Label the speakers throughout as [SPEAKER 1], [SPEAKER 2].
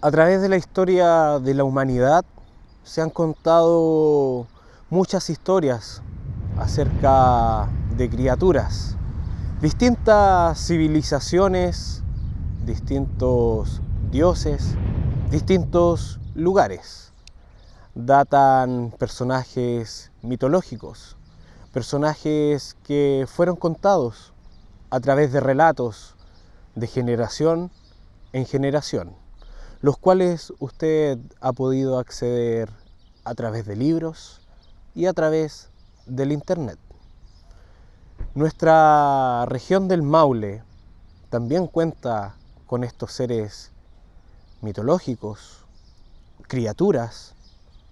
[SPEAKER 1] A través de la historia de la humanidad se han contado muchas historias acerca de criaturas, distintas civilizaciones, distintos dioses, distintos lugares. Datan personajes mitológicos, personajes que fueron contados a través de relatos de generación en generación, los cuales usted ha podido acceder a través de libros y a través del internet. Nuestra región del Maule también cuenta con estos seres mitológicos, criaturas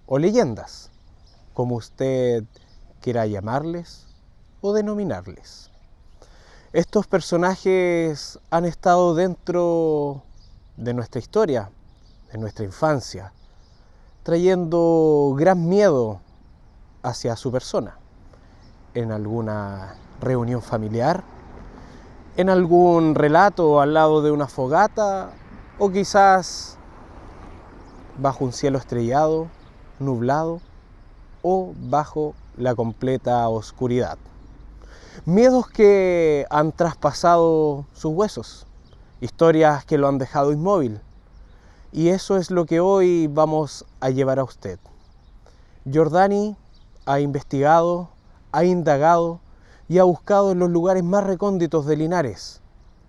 [SPEAKER 1] o leyendas, como usted quiera llamarles o denominarles. Estos personajes han estado dentro de nuestra historia, de nuestra infancia, trayendo gran miedo hacia su persona, en alguna reunión familiar, en algún relato al lado de una fogata o quizás bajo un cielo estrellado, nublado o bajo la completa oscuridad. Miedos que han traspasado sus huesos, historias que lo han dejado inmóvil. Y eso es lo que hoy vamos a llevar a usted. Jordani ha investigado, ha indagado y ha buscado en los lugares más recónditos de Linares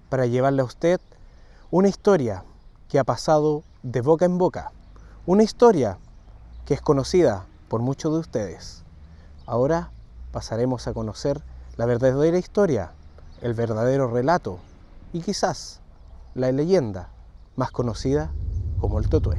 [SPEAKER 1] para llevarle a usted una historia que ha pasado de boca en boca, una historia que es conocida por muchos de ustedes. Ahora pasaremos a conocer la verdadera historia, el verdadero relato y quizás la leyenda más conocida como el Totué.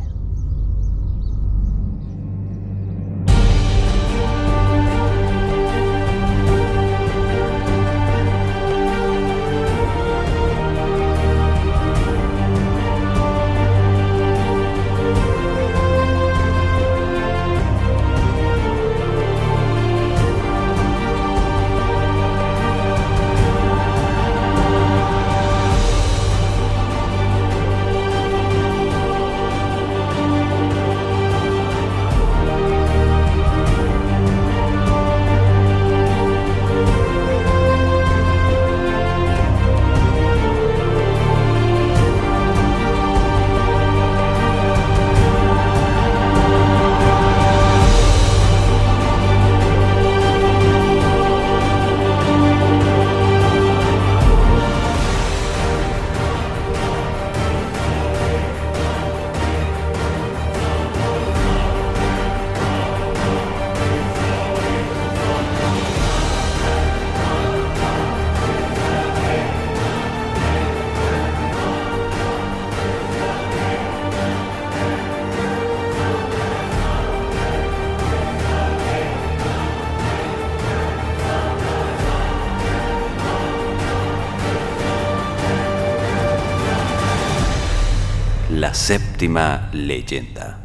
[SPEAKER 2] La séptima leyenda.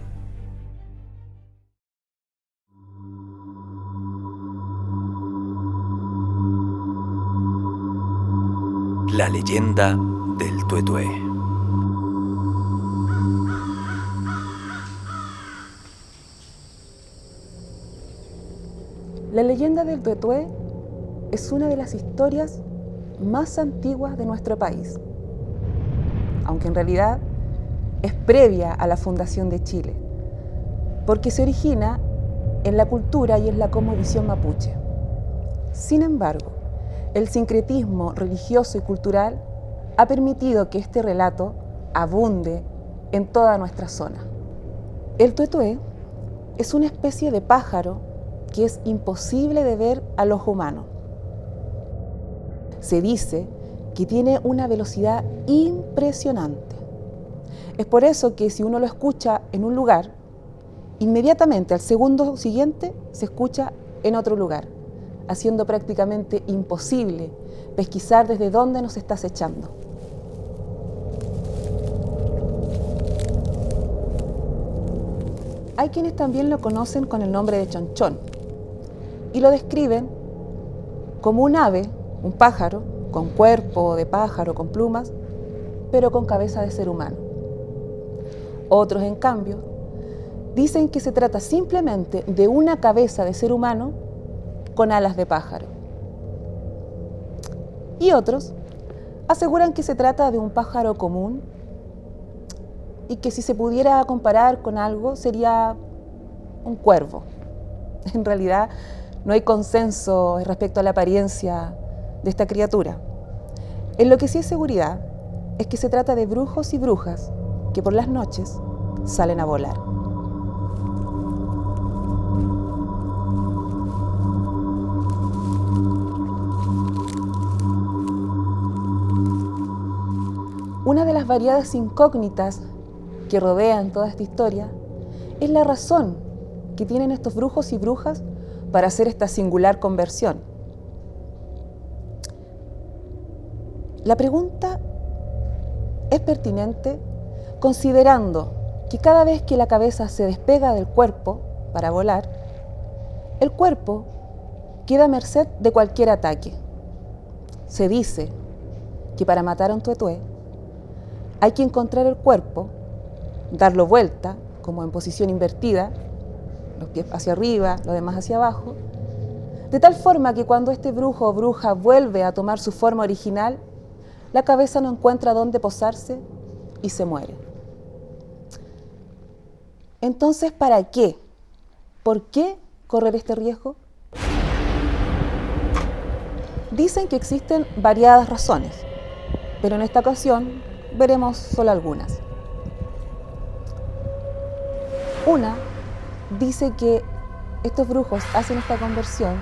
[SPEAKER 2] La leyenda del Tuetué.
[SPEAKER 3] La leyenda del Tuetué es una de las historias más antiguas de nuestro país, aunque en realidad es previa a la fundación de Chile, porque se origina en la cultura y en la cosmovisión mapuche. Sin embargo, el sincretismo religioso y cultural ha permitido que este relato abunde en toda nuestra zona. El tuetué es una especie de pájaro que es imposible de ver al ojo humano. Se dice que tiene una velocidad impresionante. Es por eso que si uno lo escucha en un lugar, inmediatamente al segundo siguiente se escucha en otro lugar, haciendo prácticamente imposible pesquisar desde dónde nos está acechando. Hay quienes también lo conocen con el nombre de chonchón y lo describen como un ave, un pájaro, con cuerpo de pájaro, con plumas, pero con cabeza de ser humano. Otros, en cambio, dicen que se trata simplemente de una cabeza de ser humano con alas de pájaro. Y otros aseguran que se trata de un pájaro común y que si se pudiera comparar con algo sería un cuervo. En realidad no hay consenso respecto a la apariencia de esta criatura. En lo que sí es seguridad es que se trata de brujos y brujas que por las noches salen a volar. Una de las variadas incógnitas que rodean toda esta historia es la razón que tienen estos brujos y brujas para hacer esta singular conversión. La pregunta es pertinente considerando que cada vez que la cabeza se despega del cuerpo para volar, el cuerpo queda a merced de cualquier ataque. Se dice que para matar a un tuetué hay que encontrar el cuerpo, darlo vuelta, como en posición invertida, los pies hacia arriba, los demás hacia abajo, de tal forma que cuando este brujo o bruja vuelve a tomar su forma original, la cabeza no encuentra dónde posarse y se muere. Entonces, ¿para qué? ¿Por qué correr este riesgo? Dicen que existen variadas razones, pero en esta ocasión veremos solo algunas. Una dice que estos brujos hacen esta conversión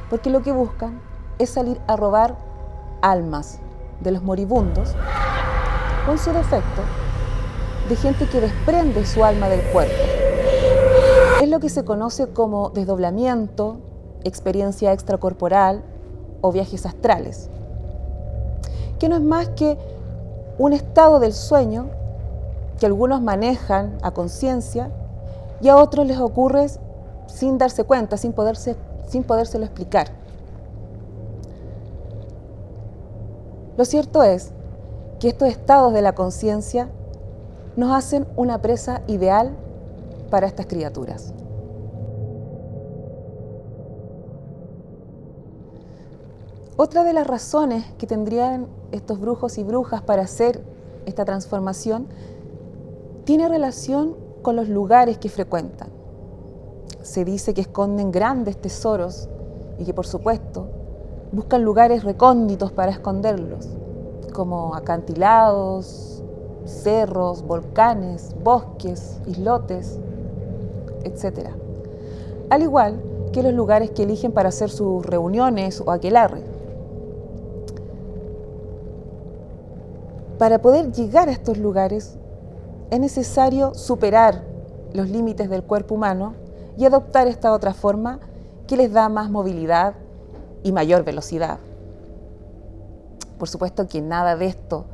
[SPEAKER 3] porque lo que buscan es salir a robar almas de los moribundos, o en su defecto, de gente que desprende su alma del cuerpo. Es lo que se conoce como desdoblamiento, experiencia extracorporal o viajes astrales, que no es más que un estado del sueño que algunos manejan a conciencia y a otros les ocurre sin darse cuenta, sin podérselo explicar. Lo cierto es que estos estados de la conciencia nos hacen una presa ideal para estas criaturas. Otra de las razones que tendrían estos brujos y brujas para hacer esta transformación tiene relación con los lugares que frecuentan. Se dice que esconden grandes tesoros y que, por supuesto, buscan lugares recónditos para esconderlos, como acantilados, cerros, volcanes, bosques, islotes, etc. Al igual que los lugares que eligen para hacer sus reuniones o aquelarre. Para poder llegar a estos lugares es necesario superar los límites del cuerpo humano y adoptar esta otra forma que les da más movilidad y mayor velocidad. Por supuesto que nada de esto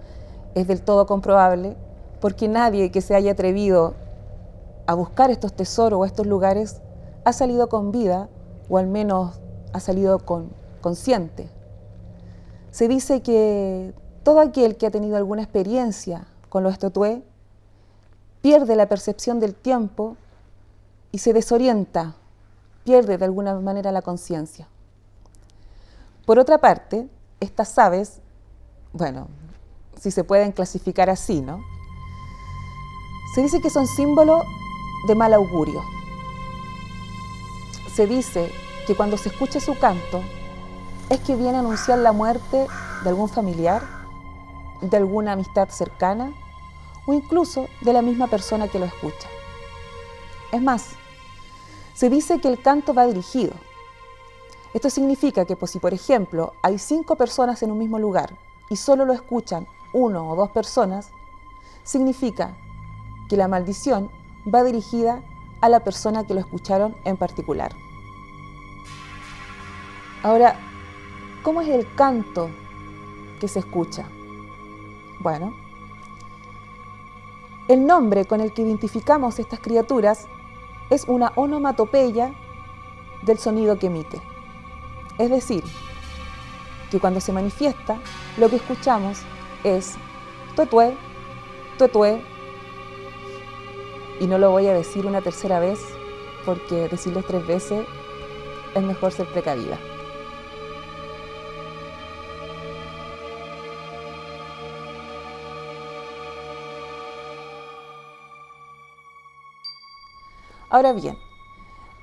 [SPEAKER 3] es del todo comprobable, porque nadie que se haya atrevido a buscar estos tesoros o estos lugares ha salido con vida, o al menos ha salido consciente. Se dice que todo aquel que ha tenido alguna experiencia con los tuetué pierde la percepción del tiempo y se desorienta, pierde de alguna manera la conciencia. Por otra parte, estas aves, bueno, si se pueden clasificar así, ¿no? Se dice que son símbolo de mal augurio. Se dice que cuando se escucha su canto es que viene a anunciar la muerte de algún familiar, de alguna amistad cercana o incluso de la misma persona que lo escucha. Es más, se dice que el canto va dirigido. Esto significa que si, por ejemplo, hay 5 personas en un mismo lugar y solo lo escuchan 1 o 2 personas, significa que la maldición va dirigida a la persona que lo escucharon en particular. Ahora, ¿cómo es el canto que se escucha? Bueno, el nombre con el que identificamos estas criaturas es una onomatopeya del sonido que emite. Es decir, que cuando se manifiesta, lo que escuchamos es tuetué, tuetué, Y no lo voy a decir una tercera vez, porque decirlo 3 veces es mejor ser precavida. Ahora bien,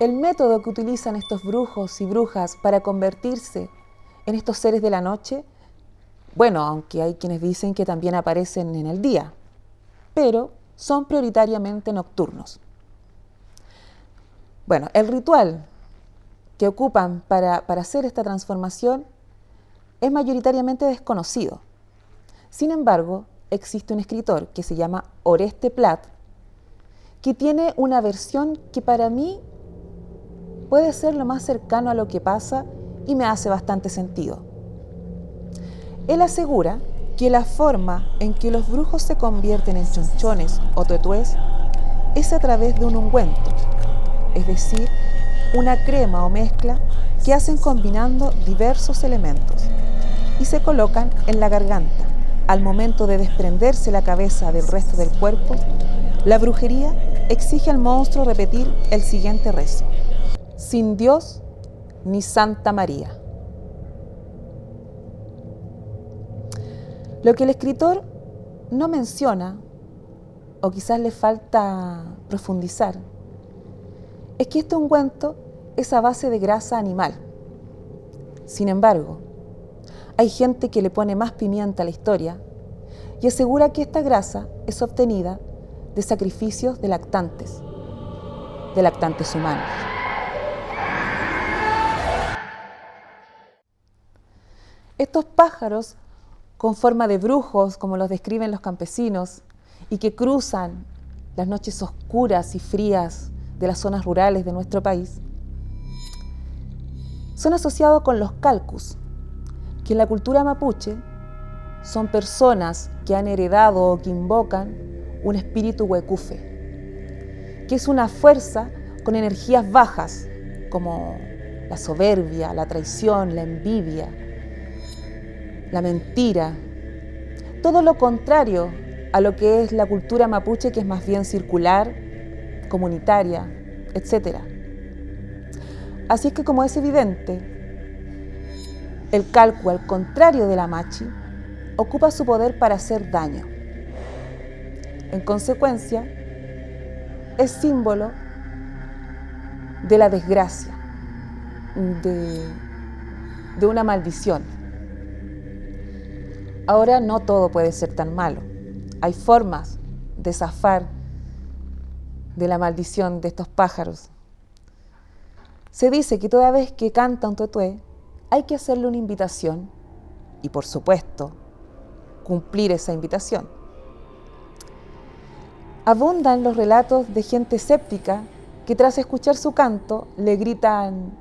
[SPEAKER 3] el método que utilizan estos brujos y brujas para convertirse en estos seres de la noche, bueno, aunque hay quienes dicen que también aparecen en el día, pero son prioritariamente nocturnos. Bueno, el ritual que ocupan para hacer esta transformación es mayoritariamente desconocido. Sin embargo, existe un escritor que se llama Oreste Plat, que tiene una versión que para mí puede ser lo más cercano a lo que pasa y me hace bastante sentido. Él asegura que la forma en que los brujos se convierten en chonchones o tuetués es a través de un ungüento, es decir, una crema o mezcla que hacen combinando diversos elementos y se colocan en la garganta. Al momento de desprenderse la cabeza del resto del cuerpo, la brujería exige al monstruo repetir el siguiente rezo: sin Dios ni Santa María. Lo que el escritor no menciona, o quizás le falta profundizar, es que este ungüento es a base de grasa animal. Sin embargo, hay gente que le pone más pimienta a la historia y asegura que esta grasa es obtenida de sacrificios de lactantes humanos. Estos pájaros con forma de brujos, como los describen los campesinos, y que cruzan las noches oscuras y frías de las zonas rurales de nuestro país, son asociados con los calcus, que en la cultura mapuche son personas que han heredado o que invocan un espíritu huecufe, que es una fuerza con energías bajas, como la soberbia, la traición, la envidia, la mentira, todo lo contrario a lo que es la cultura mapuche, que es más bien circular, comunitaria, etc. Así es que, como es evidente, el calcu, al contrario de la machi, ocupa su poder para hacer daño. En consecuencia, es símbolo de la desgracia, de una maldición. Ahora, no todo puede ser tan malo. Hay formas de zafar de la maldición de estos pájaros. Se dice que toda vez que canta un tuetué, hay que hacerle una invitación y, por supuesto, cumplir esa invitación. Abundan los relatos de gente escéptica que tras escuchar su canto le gritan: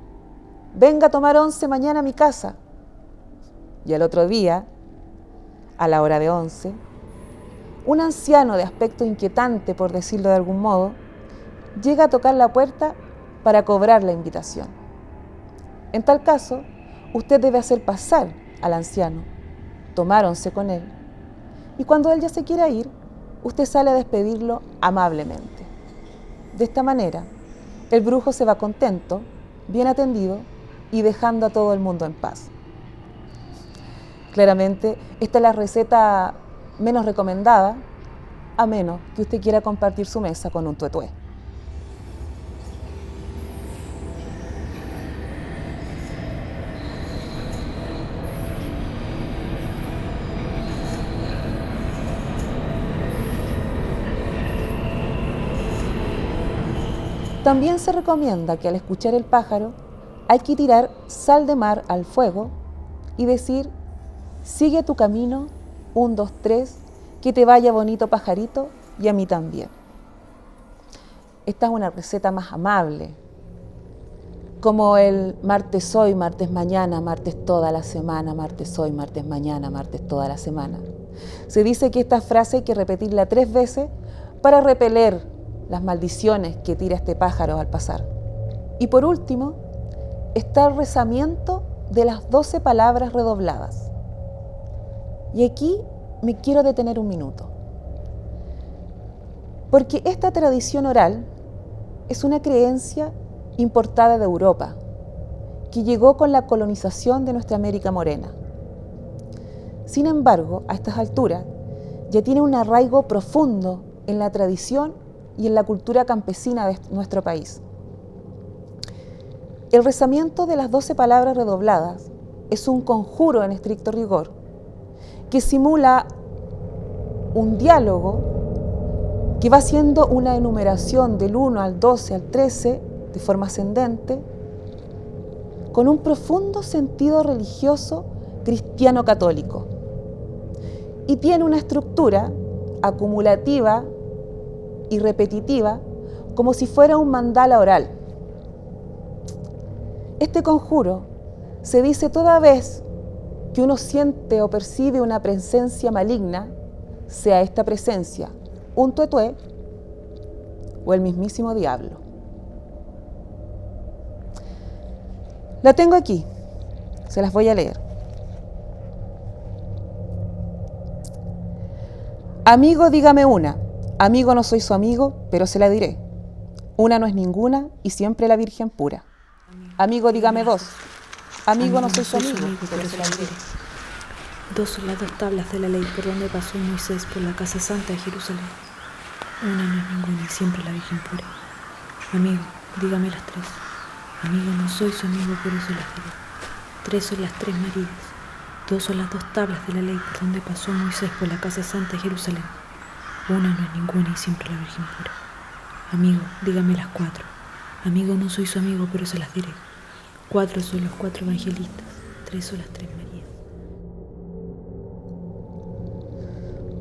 [SPEAKER 3] venga a tomar 11 mañana a mi casa. Y al otro día, a la hora de 11, un anciano de aspecto inquietante, por decirlo de algún modo, llega a tocar la puerta para cobrar la invitación. En tal caso, usted debe hacer pasar al anciano, tomar 11 con él, y cuando él ya se quiera ir, usted sale a despedirlo amablemente. De esta manera, el brujo se va contento, bien atendido y dejando a todo el mundo en paz. Claramente, esta es la receta menos recomendada, a menos que usted quiera compartir su mesa con un tuetué. También se recomienda que al escuchar el pájaro hay que tirar sal de mar al fuego y decir: sigue tu camino, 1, 2, 3, que te vaya bonito pajarito y a mí también. Esta es una receta más amable, como el martes hoy, martes mañana, martes toda la semana, martes hoy, martes mañana, martes toda la semana. Se dice que esta frase hay que repetirla 3 veces para repeler las maldiciones que tira este pájaro al pasar. Y por último, está el rezamiento de las 12 palabras redobladas. Y aquí me quiero detener un minuto. Porque esta tradición oral es una creencia importada de Europa, que llegó con la colonización de nuestra América morena. Sin embargo, a estas alturas, ya tiene un arraigo profundo en la tradición y en la cultura campesina de nuestro país. El rezamiento de las 12 palabras redobladas es un conjuro en estricto rigor, que simula un diálogo que va haciendo una enumeración del 1 al 12 al 13 de forma ascendente, con un profundo sentido religioso cristiano católico. Y tiene una estructura acumulativa y repetitiva, como si fuera un mandala oral. Este conjuro se dice toda vez que uno siente o percibe una presencia maligna, sea esta presencia un tuetué o el mismísimo diablo. La tengo aquí, se las voy a leer. Amigo, dígame una. Amigo, no soy su amigo, pero se la diré. Una no es ninguna y siempre la Virgen pura. Amigo, dígame dos. Amigo, no soy su amigo, pero se la diré.
[SPEAKER 4] Dos son las 2 tablas de la ley por donde pasó Moisés por la casa santa de Jerusalén. Una no es ninguna y siempre la Virgen pura. Amigo, dígame las 3. Amigo, no soy su amigo, pero se las diré. 3 son las 3 Marías. 2 son las 2 tablas de la ley por donde pasó Moisés por la casa santa de Jerusalén. Una no es ninguna y siempre la Virgen pura. Amigo, dígame las 4. Amigo, no soy su amigo, pero se las diré. 4 son los 4 evangelistas. 3 son las 3 Marías.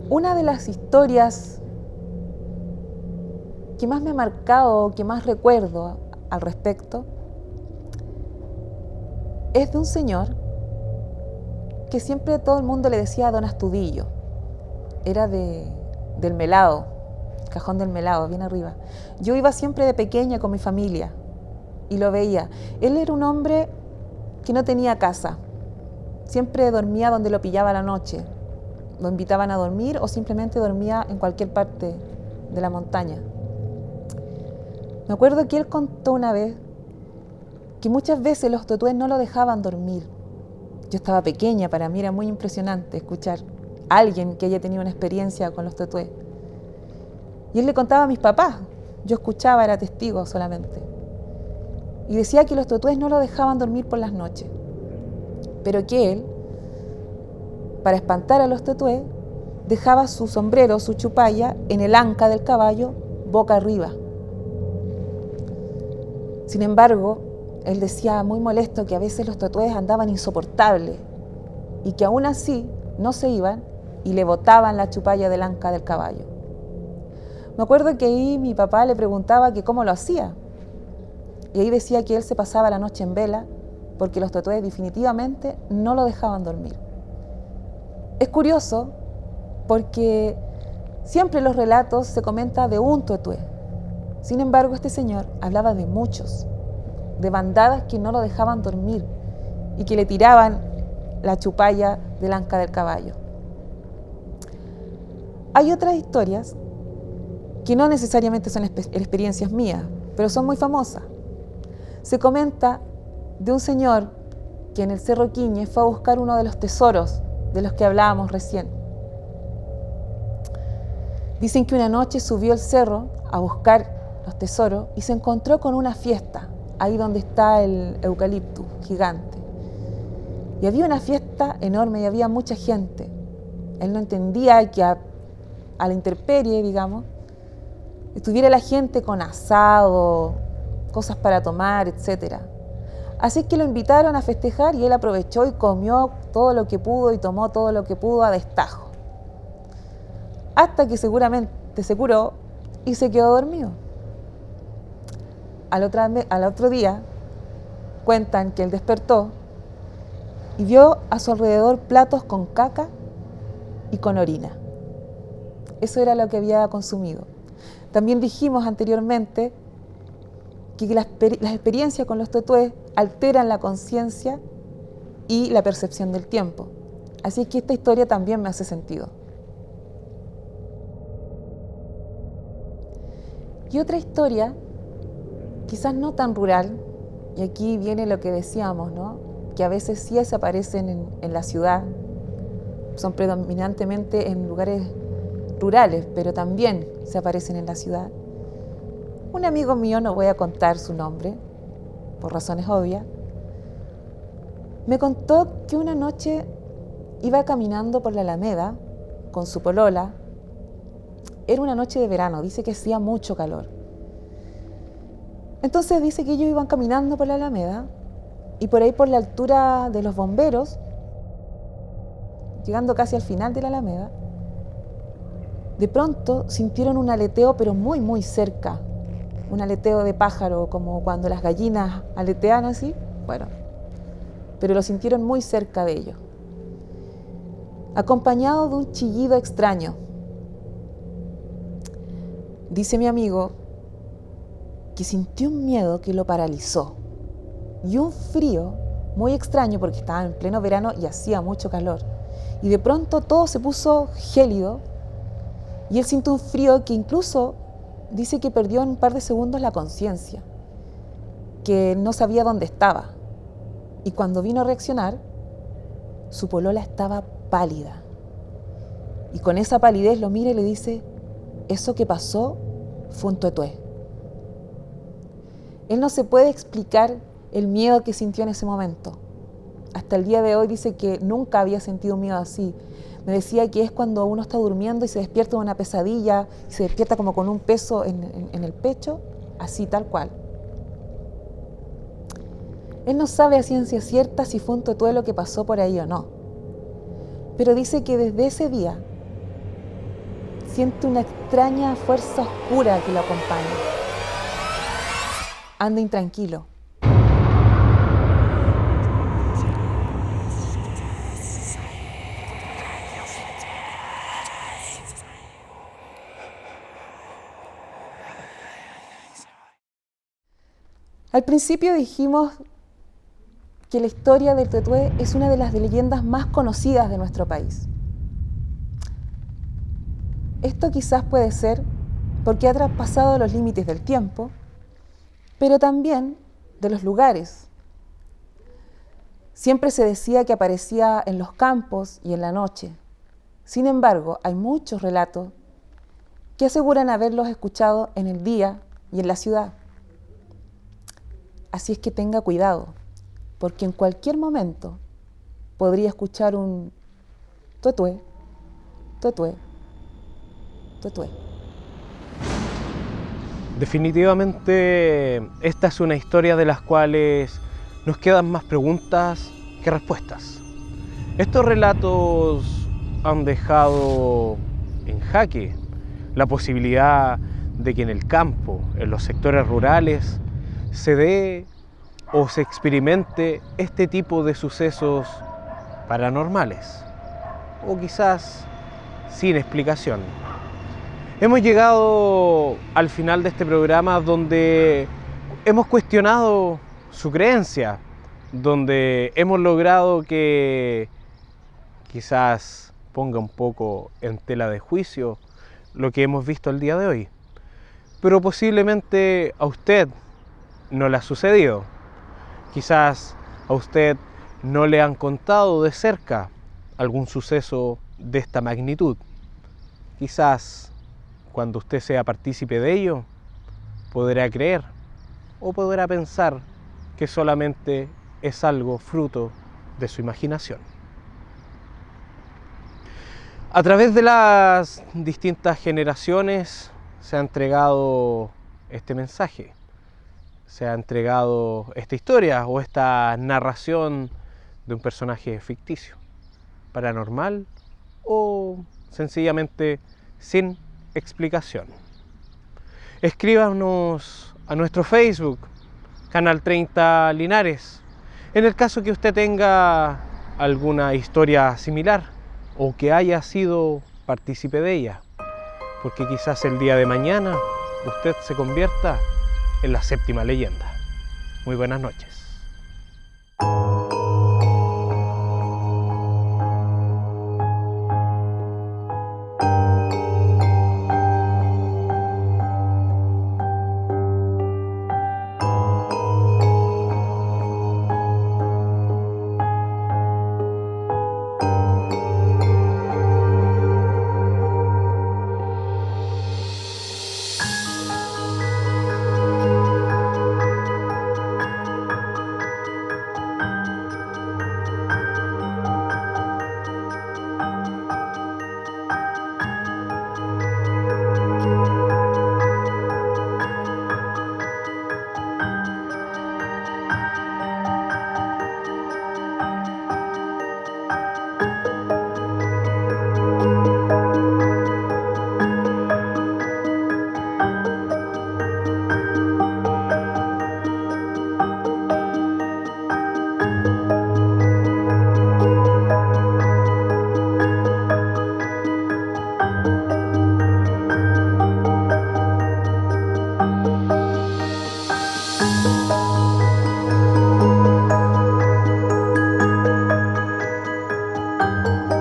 [SPEAKER 3] Una de las historias que más me ha marcado, que más recuerdo al respecto, es de un señor que siempre todo el mundo le decía Don Astudillo. Era del Melado, Cajón del Melado, bien arriba. Yo iba siempre de pequeña con mi familia y lo veía. Él era un hombre que no tenía casa. Siempre dormía donde lo pillaba la noche. Lo invitaban a dormir o simplemente dormía en cualquier parte de la montaña. Me acuerdo que él contó una vez que muchas veces los tuetués no lo dejaban dormir. Yo estaba pequeña, para mí era muy impresionante escuchar a alguien que haya tenido una experiencia con los tuetués. Y él le contaba a mis papás, yo escuchaba, era testigo solamente. Y decía que los tuetués no lo dejaban dormir por las noches, pero que él, para espantar a los tuetués, dejaba su sombrero, su chupalla, en el anca del caballo, boca arriba. Sin embargo, él decía muy molesto que a veces los tuetués andaban insoportables y que aún así no se iban y le botaban la chupalla del anca del caballo. Me acuerdo que ahí mi papá le preguntaba que cómo lo hacía. Y ahí decía que él se pasaba la noche en vela porque los tuetués definitivamente no lo dejaban dormir. Es curioso porque siempre en los relatos se comenta de un tuetué. Sin embargo, este señor hablaba de muchos, de bandadas que no lo dejaban dormir y que le tiraban la chupalla del anca del caballo. Hay otras historias que no necesariamente son experiencias mías, pero son muy famosas. Se comenta de un señor que en el Cerro Quiñe fue a buscar uno de los tesoros de los que hablábamos recién. Dicen que una noche subió al cerro a buscar los tesoros y se encontró con una fiesta, ahí donde está el eucalipto gigante. Y había una fiesta enorme y había mucha gente. Él no entendía que a la intemperie, digamos, estuviera la gente con asado, cosas para tomar, etc. Así que lo invitaron a festejar y él aprovechó y comió todo lo que pudo y tomó todo lo que pudo a destajo. Hasta que seguramente se curó y se quedó dormido. Al otro día cuentan que él despertó y vio a su alrededor platos con caca y con orina. Eso era lo que había consumido. También dijimos anteriormente que las experiencias con los tuetués alteran la conciencia y la percepción del tiempo. Así que esta historia también me hace sentido. Y otra historia, quizás no tan rural, y aquí viene lo que decíamos, ¿no? Que a veces sí se aparecen en la ciudad, son predominantemente en lugares rurales, pero también se aparecen en la ciudad. Un amigo mío, no voy a contar su nombre, por razones obvias, me contó que una noche iba caminando por la Alameda con su polola. Era una noche de verano, dice que hacía mucho calor. Entonces dice que ellos iban caminando por la Alameda y por ahí por la altura de los Bomberos, llegando casi al final de la Alameda, de pronto sintieron un aleteo, pero muy, muy cerca. Un aleteo de pájaro, como cuando las gallinas aletean así. Bueno, pero lo sintieron muy cerca de ellos, acompañado de un chillido extraño. Dice mi amigo que sintió un miedo que lo paralizó y un frío muy extraño porque estaba en pleno verano y hacía mucho calor. Y de pronto todo se puso gélido y él sintió un frío que incluso dice que perdió en un par de segundos la conciencia, que no sabía dónde estaba. Y cuando vino a reaccionar, su polola estaba pálida. Y con esa palidez lo mira y le dice: eso que pasó fue un tuetué. Él no se puede explicar el miedo que sintió en ese momento. Hasta el día de hoy dice que nunca había sentido un miedo así. Me decía que es cuando uno está durmiendo y se despierta de una pesadilla, y se despierta como con un peso en el pecho, así tal cual. Él no sabe a ciencia cierta si fue un tuetué lo que pasó por ahí o no. Pero dice que desde ese día siente una extraña fuerza oscura que lo acompaña. Anda intranquilo. Al principio dijimos que la historia del tuetué es una de las leyendas más conocidas de nuestro país. Esto quizás puede ser porque ha traspasado los límites del tiempo, pero también de los lugares. Siempre se decía que aparecía en los campos y en la noche. Sin embargo, hay muchos relatos que aseguran haberlos escuchado en el día y en la ciudad. Así es que tenga cuidado, porque en cualquier momento podría escuchar un tuetué, tuetué, tuetué.
[SPEAKER 1] Definitivamente esta es una historia de las cuales nos quedan más preguntas que respuestas. Estos relatos han dejado en jaque la posibilidad de que en el campo, en los sectores rurales, se dé o se experimente este tipo de sucesos paranormales, o quizás sin explicación. Hemos llegado al final de este programa donde hemos cuestionado su creencia, donde hemos logrado que quizás ponga un poco en tela de juicio lo que hemos visto el día de hoy. Pero posiblemente a usted no le ha sucedido. Quizás a usted no le han contado de cerca algún suceso de esta magnitud. Quizás cuando usted sea partícipe de ello, podrá creer o podrá pensar que solamente es algo fruto de su imaginación. A través de las distintas generaciones se ha entregado este mensaje, se ha entregado esta historia o esta narración de un personaje ficticio, paranormal o sencillamente sin explicación. Escríbanos a nuestro Facebook, Canal 30 Linares, en el caso que usted tenga alguna historia similar o que haya sido partícipe de ella, porque quizás el día de mañana usted se convierta en la séptima leyenda. Muy buenas noches.
[SPEAKER 3] Chile.